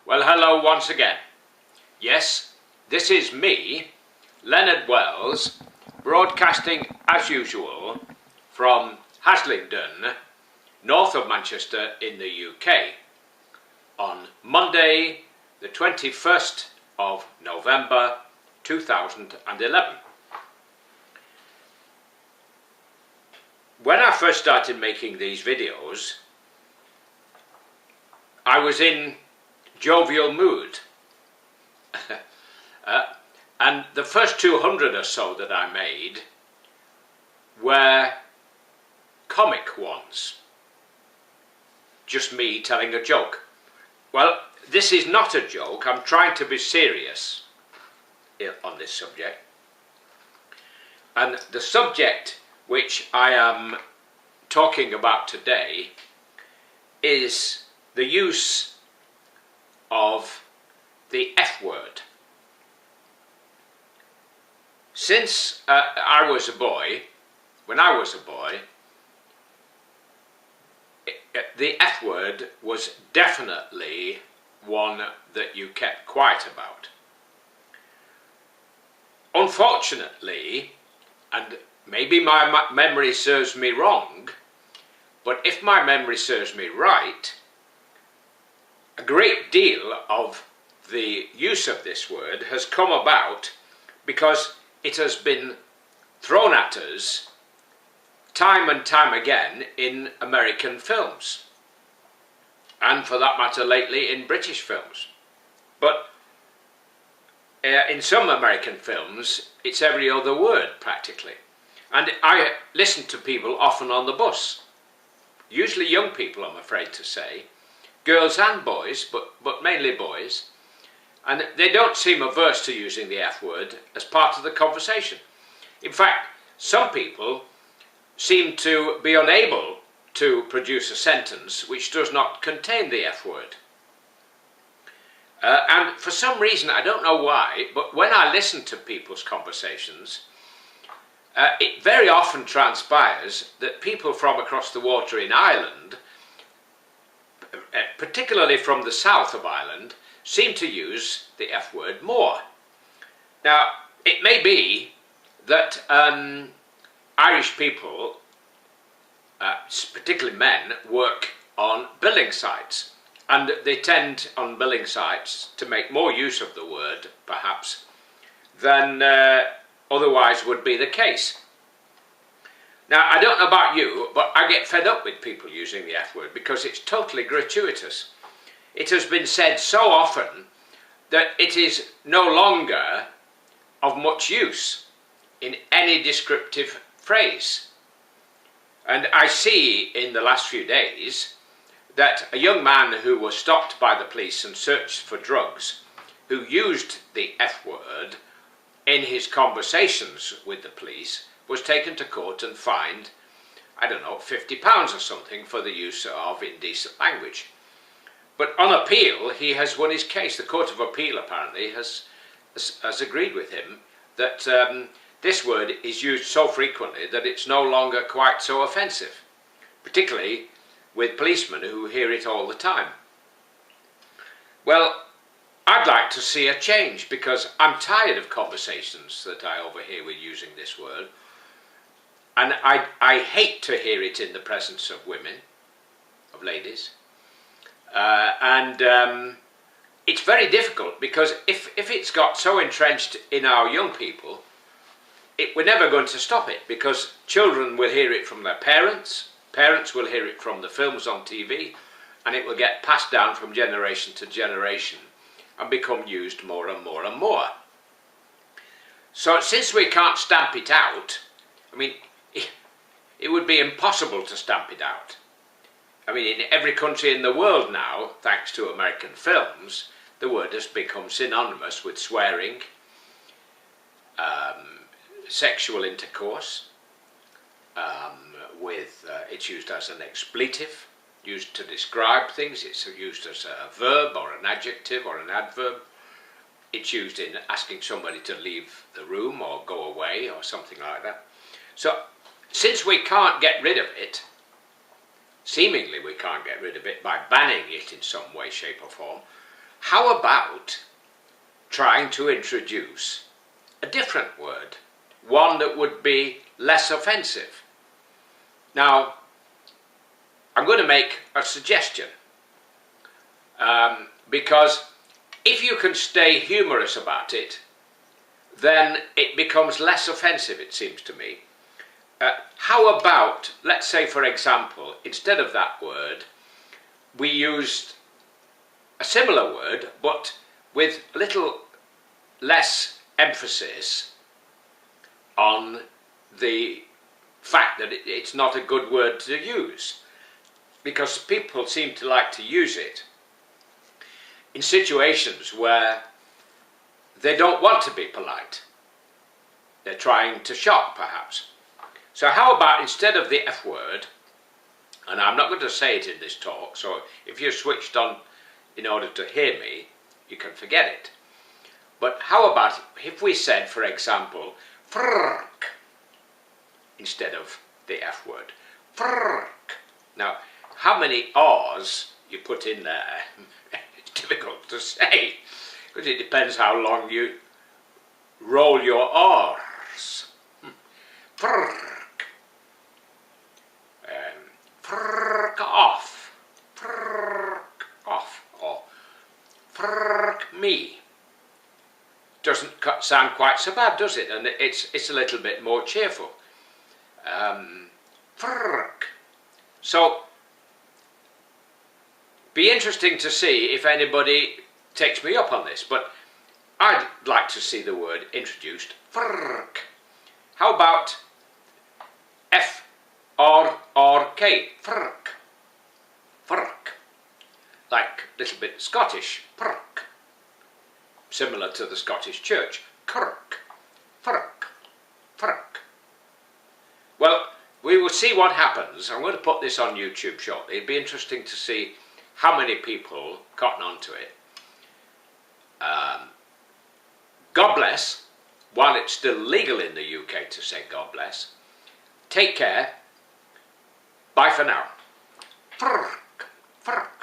Well, hello once again. Yes, this is me, Leonard Wells, broadcasting as usual from Haslingden, north of Manchester in the UK, on Monday, the 21st of November 2011. When I first started making these videos, I was in jovial mood. And the first 200 or so that I made were comic ones. Just me telling a joke. Well, this is not a joke. I'm trying to be serious on this subject. And the subject which I am talking about today is the use of the F word. Since I was a boy, when I was a boy, the F word was definitely one that you kept quiet about. Unfortunately, and maybe my memory serves me wrong, but if my memory serves me right, a great deal of the use of this word has come about because it has been thrown at us time and time again in American films, and for that matter lately in British films. But in some American films it's every other word practically. And I listen to people often on the bus, usually young people I'm afraid to say, girls and boys, but mainly boys, and they don't seem averse to using the F word as part of the conversation. In fact, some people seem to be unable to produce a sentence which does not contain the F word. And for some reason, I don't know why, but when I listen to people's conversations, it very often transpires that people from across the water in Ireland, particularly from the south of Ireland, seem to use the F word more. Now, it may be that Irish people, particularly men, work on building sites, and they tend on building sites to make more use of the word, perhaps, than otherwise would be the case. Now, I don't know about you, but I get fed up with people using the F word because it's totally gratuitous. It has been said so often that it is no longer of much use in any descriptive phrase. And I see in the last few days that a young man who was stopped by the police and searched for drugs, who used the F word in his conversations with the police, was taken to court and fined, I don't know, £50 or something for the use of indecent language. But on appeal, he has won his case. The Court of Appeal apparently has agreed with him that this word is used so frequently that it's no longer quite so offensive, particularly with policemen who hear it all the time. Well, I'd like to see a change because I'm tired of conversations that I overhear with using this word, and I hate to hear it in the presence of women, of ladies. It's very difficult because if it's got so entrenched in our young people, we're never going to stop it because children will hear it from their parents, parents will hear it from the films on TV, and it will get passed down from generation to generation and become used more and more and more. So since we can't stamp it out, I mean, it would be impossible to stamp it out. I mean, in every country in the world now, thanks to American films, the word has become synonymous with swearing, sexual intercourse, it's used as an expletive, used to describe things, it's used as a verb or an adjective or an adverb, it's used in asking somebody to leave the room or go away or something like that. So, since we can't get rid of it, seemingly we can't get rid of it by banning it in some way, shape or form, how about trying to introduce a different word, one that would be less offensive? Now, I'm going to make a suggestion, because if you can stay humorous about it, then it becomes less offensive, it seems to me. How about, let's say for example, instead of that word, we used a similar word, but with a little less emphasis on the fact that it's not a good word to use, because people seem to like to use it in situations where they don't want to be polite. They're trying to shock, perhaps. So how about, instead of the F word, and I'm not going to say it in this talk, so if you're switched on in order to hear me, you can forget it. But how about if we said, for example, Frrk, instead of the F word? Frrk. Now, how many R's you put in there? It's difficult to say, because it depends how long you roll your R's. Frrk. Frrk off. Frrk off. Or frrk me. Doesn't sound quite so bad, does it? And it's a little bit more cheerful. Frrk. So, be interesting to see if anybody takes me up on this, but I'd like to see the word introduced. Frrk. How about F-R-R-K? Frrk. Frrk. Like a little bit Scottish. Frrk. Similar to the Scottish Church. Kirk. Frrk. Frrk. Well, we will see what happens. I'm going to put this on YouTube shortly. It'd be interesting to see how many people cotton onto it. God bless, while it's still legal in the UK to say God bless. Take care. Bye for now. Frrk, frrk.